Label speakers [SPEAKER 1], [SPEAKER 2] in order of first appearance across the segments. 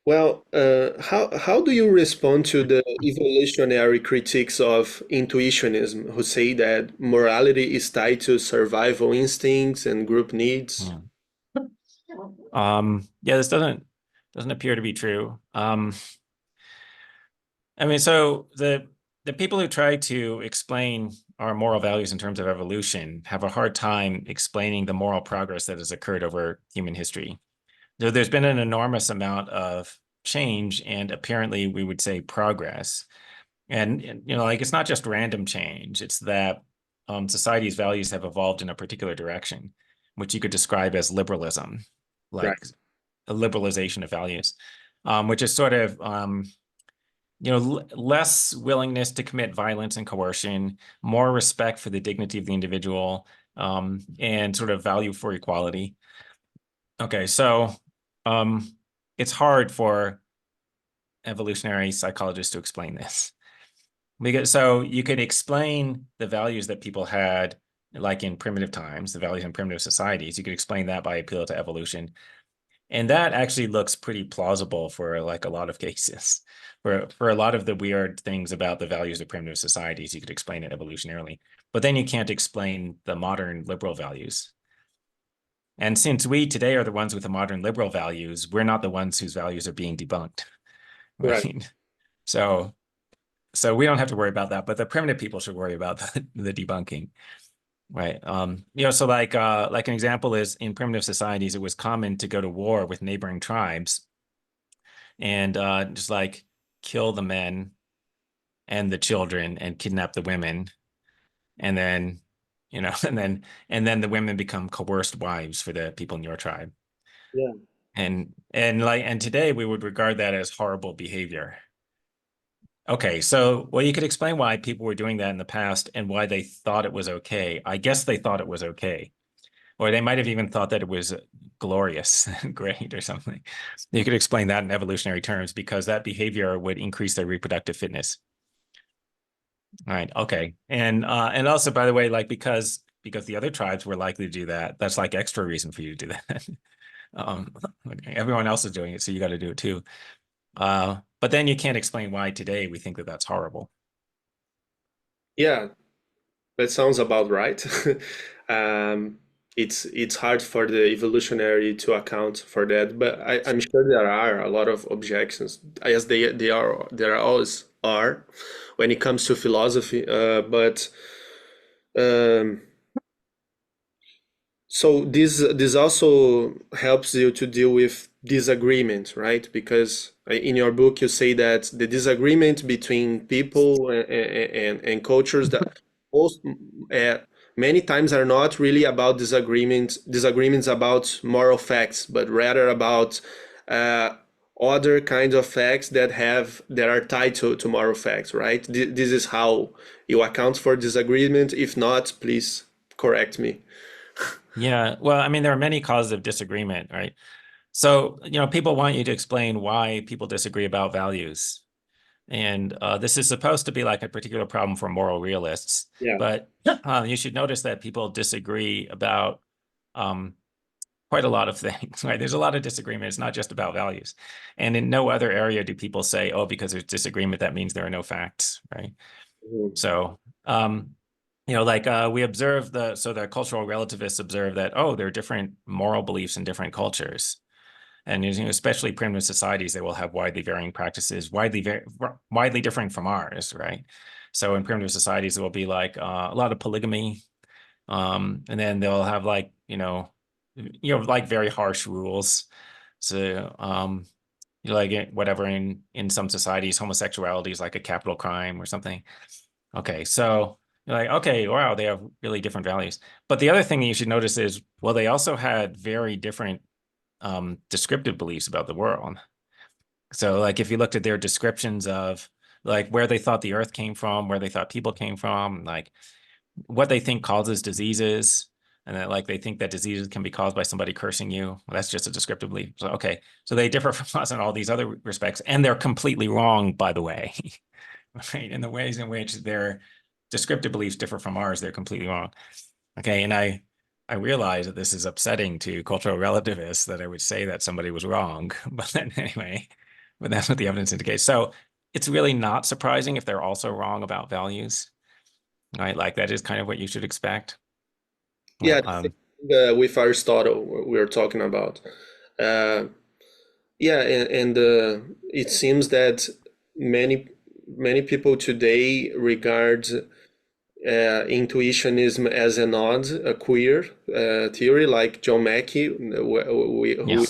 [SPEAKER 1] Well, how do you respond to the evolutionary critiques of intuitionism, who say that morality is tied to survival instincts and group needs?
[SPEAKER 2] Hmm. Yeah, this doesn't appear to be true. I mean, so the people who try to explain our moral values in terms of evolution have a hard time explaining the moral progress that has occurred over human history. There's been an enormous amount of change and apparently we would say progress. And like it's not just random change, it's that society's values have evolved in a particular direction, which you could describe as liberalism,
[SPEAKER 1] Right.
[SPEAKER 2] like a liberalization of values, which is sort of less willingness to commit violence and coercion, more respect for the dignity of the individual, and sort of value for equality. Okay, so um, it's hard for evolutionary psychologists to explain this. Because so you could explain the values that people had, like in primitive times, the values in primitive societies. You could explain that by appeal to evolution. And that actually looks pretty plausible for like a lot of cases. For a lot of the weird things about the values of primitive societies, you could explain it evolutionarily. But then you can't explain the modern liberal values. And since we today are the ones with the modern liberal values, we're not the ones whose values are being debunked,
[SPEAKER 1] Right.
[SPEAKER 2] right? So so we don't have to worry about that, but the primitive people should worry about the debunking. Right. So like an example is in primitive societies, it was common to go to war with neighboring tribes and just like kill the men and the children and kidnap the women. And then, and then the women become coerced wives for the people in your tribe.
[SPEAKER 1] Yeah.
[SPEAKER 2] And today we would regard that as horrible behavior. Okay, so well, you could explain why people were doing that in the past and why they thought it was okay. I guess they thought it was okay. Or they might have even thought that it was glorious, great, or something. You could explain that in evolutionary terms because that behavior would increase their reproductive fitness. All right, okay. And also, by the way, like because the other tribes were likely to do that, that's like extra reason for you to do that. Um, okay, everyone else is doing it, so you got to do it too. But then you can't explain why today we think that that's horrible.
[SPEAKER 1] Yeah, that sounds about right. Um, it's hard for the evolutionary to account for that, but I'm sure there are a lot of objections, as they are there always are when it comes to philosophy. But um, so this also helps you to deal with disagreement, right? Because in your book you say that the disagreement between people and cultures that most uh, many times are not really about disagreements about moral facts, but rather about uh, other kinds of facts that are tied to moral facts, right? This is how you account for disagreement. If not, please correct me.
[SPEAKER 2] Yeah, well, I mean, there are many causes of disagreement, right? So, people want you to explain why people disagree about values. And this is supposed to be like a particular problem for moral realists.
[SPEAKER 1] Yeah.
[SPEAKER 2] But you should notice that people disagree about um, quite a lot of things, right? There's a lot of disagreement. It's not just about values. And in no other area do people say, oh, because there's disagreement, that means there are no facts, right?
[SPEAKER 1] Mhm.
[SPEAKER 2] So, like we observe so the cultural relativists observe that, oh, there are different moral beliefs in different cultures. And especially primitive societies, they will have widely varying practices, widely different from ours, right? So in primitive societies, there will be like a lot of polygamy, and then they'll have like like very harsh rules. So like whatever in some societies, homosexuality is like a capital crime or something. Okay, so you're like, okay, wow, they have really different values. But the other thing you should notice is, well, they also had very different descriptive beliefs about the world. So, like, if you looked at their descriptions of like where they thought the earth came from, where they thought people came from, like what they think causes diseases, and that like they think that diseases can be caused by somebody cursing you. Well, that's just a descriptive belief. So, okay, so they differ from us in all these other respects, and they're completely wrong, by the way. Right? In the ways in which their descriptive beliefs differ from ours, they're completely wrong. Okay, and I realize that this is upsetting to cultural relativists that I would say that somebody was wrong, but then anyway, but that's what the evidence indicates. So it's really not surprising if they're also wrong about values, right? Like that is kind of what you should expect.
[SPEAKER 1] Yeah,
[SPEAKER 2] Well,
[SPEAKER 1] the thing, with Aristotle we were talking about. Uh, yeah, and it seems that many many people today regard intuitionism as an odd, a queer theory, like John Mackey,
[SPEAKER 2] yeah,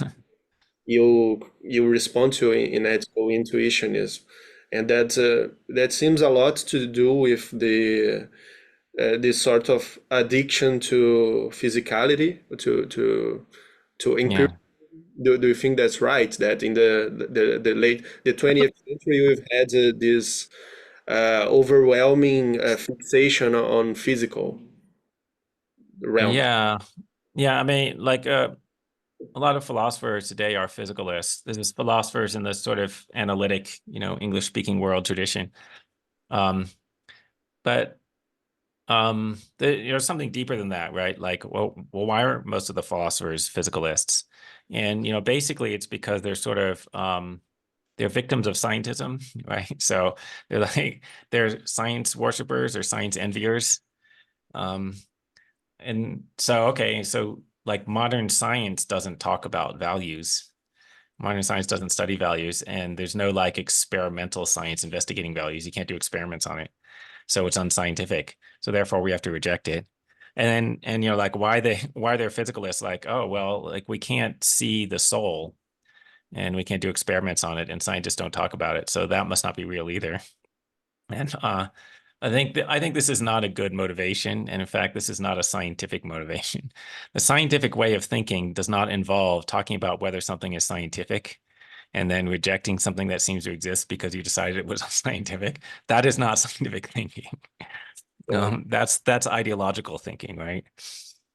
[SPEAKER 1] who you respond to in ethical intuitionism, and that seems a lot to do with the this sort of addiction to physicality, to empiricism.
[SPEAKER 2] yeah,
[SPEAKER 1] Do you think that's right? That in the late the 20th century we've had this overwhelming fixation on physical realm.
[SPEAKER 2] yeah, yeah. I mean, like a lot of philosophers today are physicalists. There's philosophers in the sort of analytic, English speaking world tradition. Um, but there's something deeper than that, right? Like, well, why are most of the philosophers physicalists? And basically, it's because they're sort of they're victims of scientism, right? So they're science worshipers or science enviers. Um, and so okay, so like modern science doesn't talk about values. Modern science doesn't study values, and there's no like experimental science investigating values. You can't do experiments on it, so it's unscientific. So therefore, we have to reject it. And like why they're physicalists? Like, oh well, like we can't see the soul, and we can't do experiments on it, and scientists don't talk about it, so that must not be real either. And I think this is not a good motivation, and in fact, this is not a scientific motivation. The scientific way of thinking does not involve talking about whether something is scientific and then rejecting something that seems to exist because you decided it was unscientific. That is not scientific thinking.
[SPEAKER 1] Yeah.
[SPEAKER 2] That's ideological thinking, right?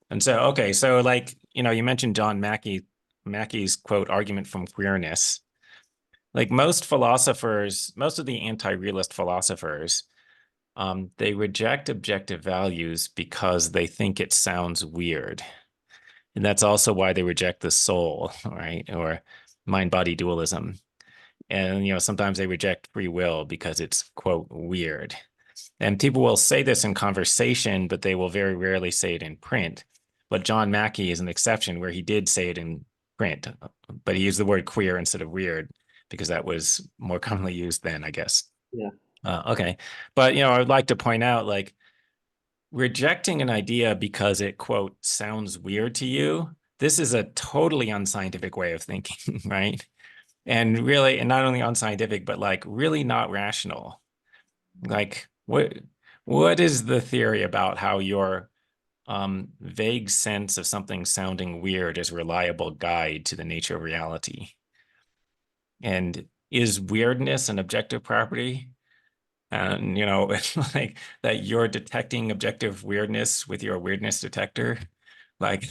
[SPEAKER 2] And so, okay, so like, you mentioned John Mackey's quote argument from queerness. Like most philosophers, most of the anti-realist philosophers, they reject objective values because they think it sounds weird. And that's also why they reject the soul, right? Or mind-body dualism. And, sometimes they reject free will because it's, quote, weird. And people will say this in conversation, but they will very rarely say it in print. But John Mackey is an exception where he did say it in print, but he used the word queer instead of weird because that was more commonly used then, I guess.
[SPEAKER 1] Yeah.
[SPEAKER 2] Okay. But, I would like to point out like rejecting an idea because it, quote, sounds weird to you. This is a totally unscientific way of thinking, right? And really, and not only unscientific, but like really not rational. Like what is the theory about how your vague sense of something sounding weird is a reliable guide to the nature of reality? And is weirdness an objective property? And it's like that you're detecting objective weirdness with your weirdness detector. Like,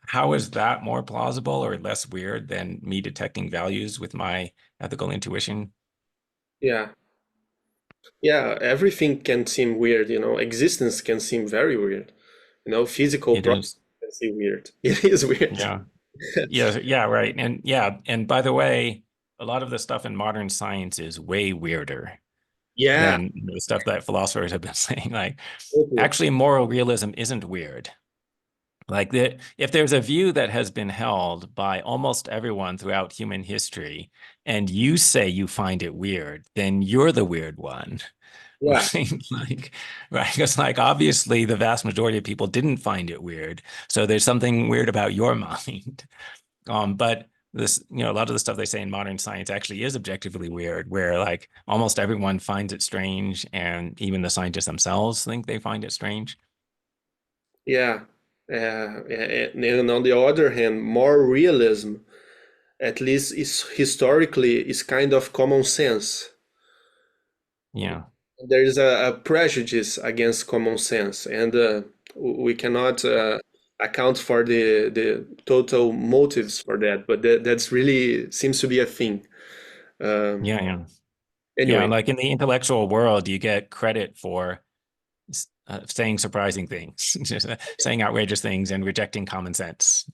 [SPEAKER 2] how is that more plausible or less weird than me detecting values with my ethical intuition?
[SPEAKER 1] Yeah. Yeah, everything can seem weird, existence can seem very weird. Physical
[SPEAKER 2] It
[SPEAKER 1] process
[SPEAKER 2] is.
[SPEAKER 1] can seem weird. It is weird.
[SPEAKER 2] Yeah. Yeah, yeah, right. And yeah, and by the way, a lot of the stuff in modern science is way weirder
[SPEAKER 1] Yeah,
[SPEAKER 2] than the stuff that philosophers have been saying. Like,
[SPEAKER 1] totally.
[SPEAKER 2] actually, moral realism isn't weird. Like if there's a view that has been held by almost everyone throughout human history, and you say you find it weird, then you're the weird one,
[SPEAKER 1] Yeah,
[SPEAKER 2] right? Right? Because like obviously the vast majority of people didn't find it weird, so there's something weird about your mind. But this, a lot of the stuff they say in modern science actually is objectively weird, where like almost everyone finds it strange, and even the scientists themselves think they find it strange.
[SPEAKER 1] yeah. And on the other hand, more realism, at least is historically, is kind of common sense.
[SPEAKER 2] Yeah.
[SPEAKER 1] There is a prejudice against common sense, and we cannot account for the total motives for that, but that's really seems to be a thing. Um,
[SPEAKER 2] Yeah, yeah. Yeah,
[SPEAKER 1] anyway,
[SPEAKER 2] like in the intellectual world, you get credit for saying surprising things, just saying outrageous things and rejecting common sense.